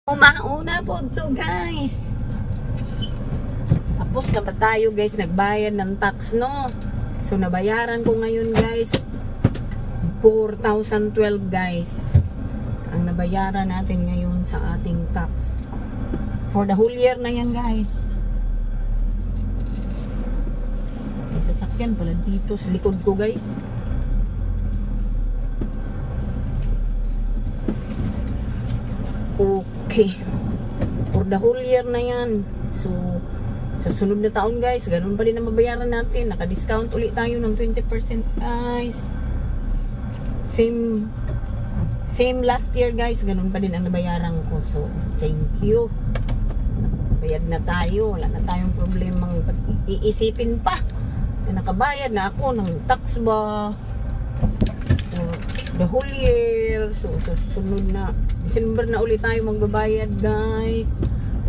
Mauna po to guys. Tapos na ba tayo guys, nagbayad ng tax no. So nabayaran ko ngayon guys 4,012 guys ang nabayaran natin ngayon sa ating tax for the whole year na yan guys. May sasakyan pala dito sa likod ko guys. Okay, for the whole year na yan. So sa sunod na taon guys, ganun pa din ang mabayaran natin. Naka-discount ulit tayo ng 20% guys. Same last year guys, ganun pa din ang nabayaran ko. So thank you. Bayad na tayo, wala na tayong problemang iisipin pa na nakabayad na ako ng tax ba the whole year. So sunod na December na ulit tayo magbabayad guys.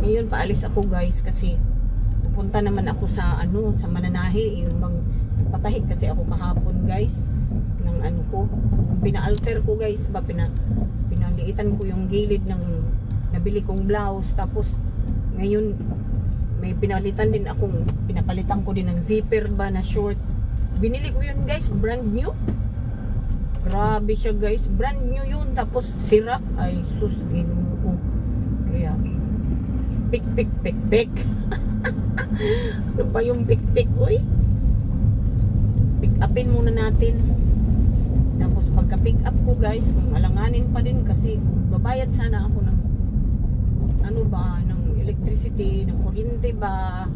Ngayon paalis ako guys kasi pupunta naman ako sa sa Mananahi, yung patahid kasi ako kahapon guys ng ko, pina-alter ko guys ba, pinaliitan ko yung gilid ng nabili kong blouse. Tapos ngayon may pinalitan din akong, pinapalitan ko din ng zipper ba na short. Binili ko yun guys, brand new. Grabe siya guys, brand new yun. Tapos sira, ay sus, Ginoo. Kaya pik. Ano ba yung pik? Uy, pick upin muna natin. Tapos pagka pick up ko guys, kung alanganin pa din kasi babayad sana ako ng ng electricity, ng kuryente ba.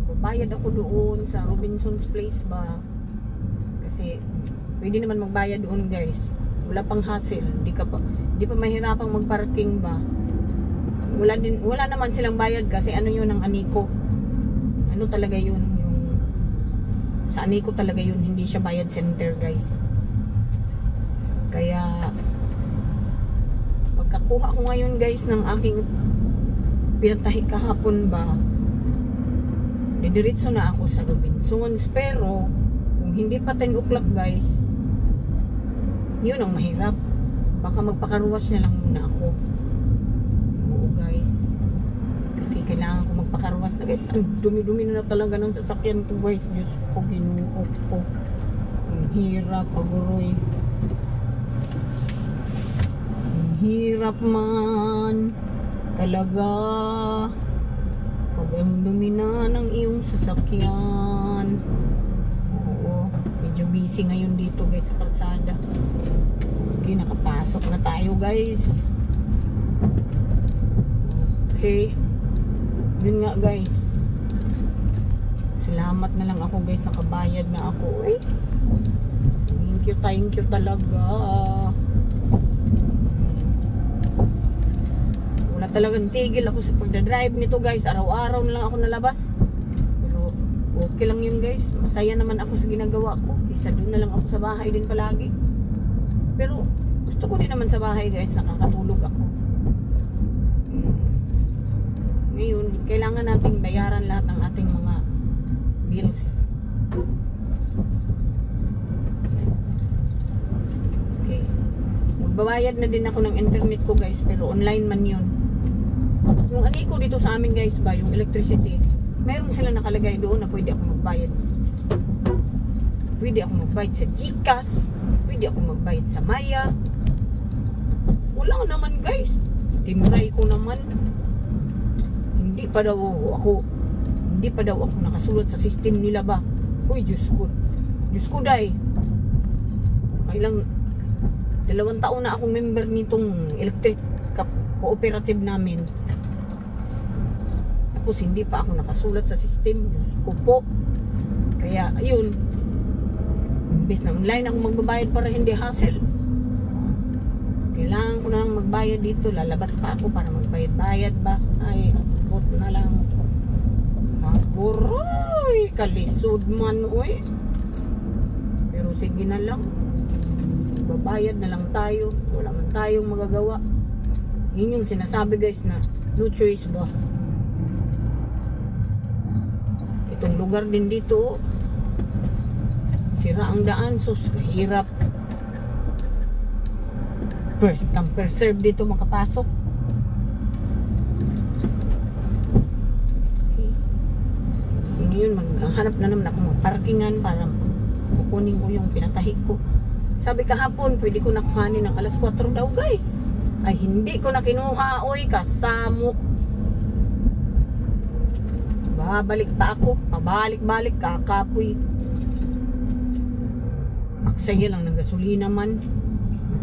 Babayad ako doon sa Robinson's Place ba. Kasi pwede naman magbayad doon guys. Wala pang hassle. Di pa mahirapang magparking ba. Wala naman silang bayad kasi yun ang aniko. Talaga yun, yung sa aniko talaga yun, hindi siya bayad center guys. Kaya pagkakuha ko ngayon guys ng aking pinatahi kahapon ba, didiretso na ako sa Robinsons. Pero kung hindi pa 10 o'clock guys, yun ang mahirap. Baka magpakaruwas na lang muna ako. Oo guys, kasi kailangan ko magpakaruwas na guys. Ang dumi-dumi na talaga ng sasakyan ko guys. Diyos ko, Ginoo ko. Ang hirap, paguroy. Ang hirap man talaga pag ang dumi na ng iyong sasakyan. Oo, medyo busy ngayon dito guys sa kalsada. Okay, nakapasok na tayo guys. Okay, yun nga guys, salamat na lang ako guys, nakabayad na ako. Thank you talaga. Wala talagang tigil ako sa pagdadrive nito guys. Araw-araw na lang ako nalabas, pero okay lang yun guys. Masaya naman ako sa ginagawa ko. Isa doon na lang ako sa bahay din palagi. Pero gusto ko din naman sa bahay guys, nakakatulog ako. Ngayon, kailangan nating bayaran lahat ng ating mga bills. Okay. Magbabayad na din ako ng internet ko guys, pero online man yun. Yung aniko dito sa amin guys ba, yung electricity, meron sila nakalagay doon na pwede ako magbayad. Pwede ako magbayad sa GCash, pwede ako magbayad sa Maya. Wala naman guys. Tinry ko naman. Hindi pa daw ako nakasulat sa system nila ba. Uy, Diyos ko day. Kailang 2 taon na akong member nitong electric cooperative namin. Tapos hindi pa ako nakasulat sa system. Diyos ko po. Kaya ayun, imbes na online ako magbabayad para hindi hassle, kailangan ko na lang magbayad dito. Lalabas pa ako para magbayad-bayad ba. Ay, abot na lang. Aguroy, kalisod man uy. Pero sige na lang, babayad na lang tayo. Wala man tayong magagawa. Yun yung sinasabi guys na no choice ba. Itong lugar din dito, sira ang daan. Sus, kahirap. First come first serve dito makapasok. Hanap na naman ako ng parkingan para kukunin ko yung pinatahi ko. Sabi kahapon, pwede ko nakuhanin ng alas 4 daw guys. Ay hindi ko na kinuha, oy, kasamok. Babalik pa ako, pabalik-balik, kakapoy. Aksaya lang ng gasolina man.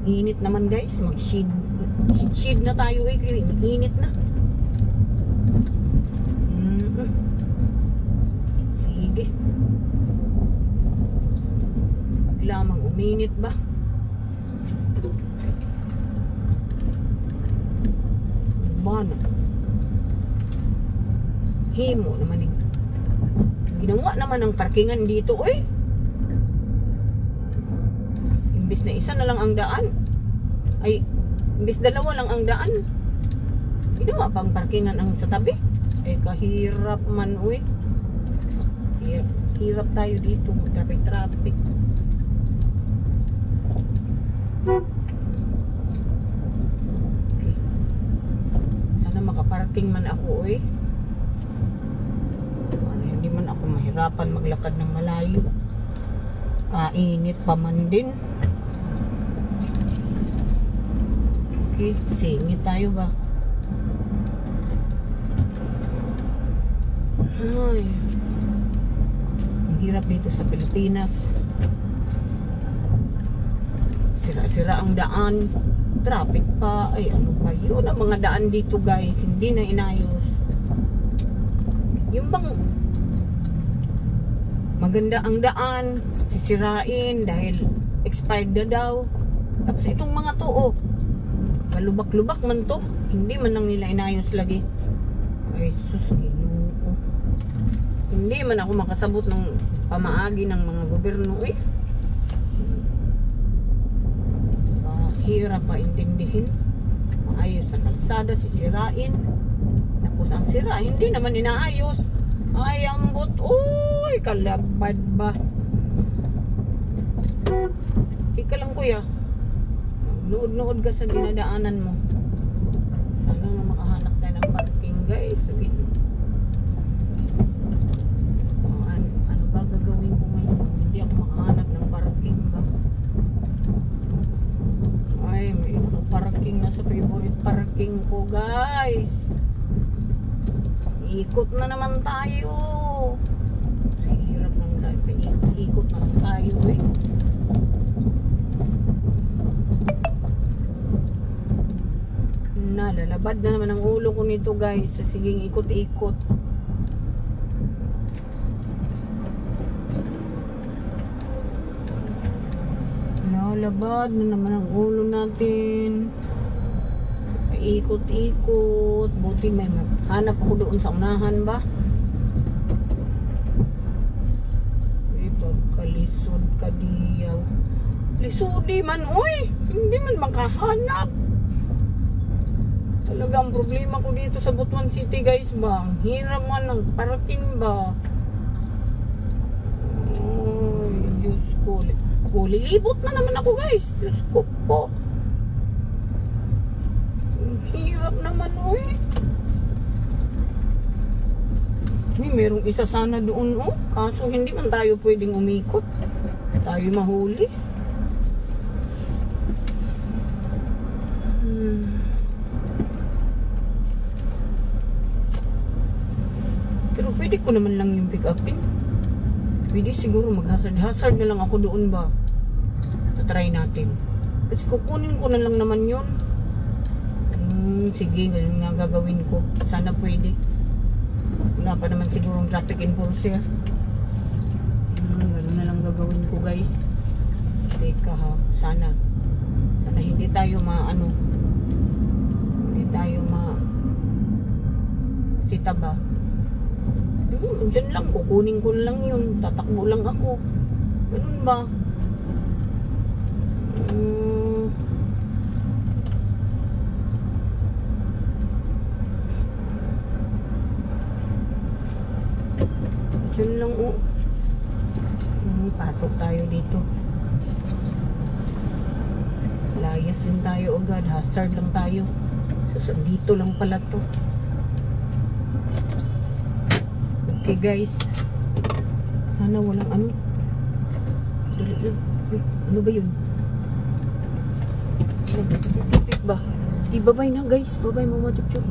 Init naman guys, mag-shid na tayo eh, init na. Sige. Lamang uminit ba? Bana. Himo naman eh. Ginawa naman ang parkingan dito eh. Imbis na isa na lang ang daan. Ay, imbis dalawa lang ang daan. Ginawa pang parkingan ang sa tabi. Ay kahirap man uy. Hirap tayo dito. Traffic. Okay. Sana makaparking man ako uy. Hindi man ako mahirapan maglakad ng malayo. Kainit pa man din. Okay, singit tayo ba? Ay, ang hirap dito sa Pilipinas. Sira-sira ang daan. Traffic pa. Ay, ano ba yun? Ang mga daan dito guys, hindi na inayos. Yung bang maganda ang daan, sisirain dahil expired na daw. Tapos itong mga to, oh, kalubak-lubak man to. Hindi man lang nila inayos lagi. Ay, sus, Ginoo. Hindi man ako makasabot ng pamaagi ng mga gobyerno, eh. Hirap pa intindihin. Maayos na kalsada, sisirain. Tapos ang sira, hindi naman inaayos. Ay, ambot. Uy, kalabad ba? Ika lang kuya. Nood-nood ka sa dinadaanan mo. Sana nga makahanap tayo ng parking guys. Sabihin. Ano ba gagawin ko ngayon? Hindi ako makahanap ng parking ba? Ay, may parking na sa favorite parking ko guys. Ikot na naman tayo. Hirap naman tayo. Ikot na lang tayo eh. Nalalabad na naman ang ulo ko nito guys. Sa siging ikot-ikot. Nalalabad na naman ang ulo natin. Ikot-ikot. Buti may hanap ako doon sa unahan ba? Ito, kalisod, kadiyaw. Lisodi man, uy! Hindi man makahanap. Talagang problema ko dito sa Butuan City guys ba? Ang hirap man ng parking ba? Uy, Diyos ko. Lilibot na naman ako guys. Diyos ko po. Hirap naman, uy. Merong isa sana doon, oh. Kaso hindi man tayo pwedeng umikot. Tayo mahuli. Pero pwede ko naman lang yung pick upin. Pwede siguro maghasard-hazard na lang ako doon ba? Try natin. Kasi kukunin ko na lang naman yun. Sige, ganun nga gagawin ko. Sana pwede. Wala pa naman sigurong traffic enforcer. Ganun na lang gagawin ko guys. Teka ha. Sana hindi tayo hindi tayo sita ba? Diyan lang. Kukunin ko lang yun. Tatakbo lang ako. Ganun ba? Yun lang oh. Pasok tayo dito. Layas din tayo agad. Hazard lang tayo. So dito lang pala to. Okay guys. Sana walang ano. Dali lang. Uy, ano ba yun? Tipik ba? Sige, babay na guys. Babay, mama chup chup.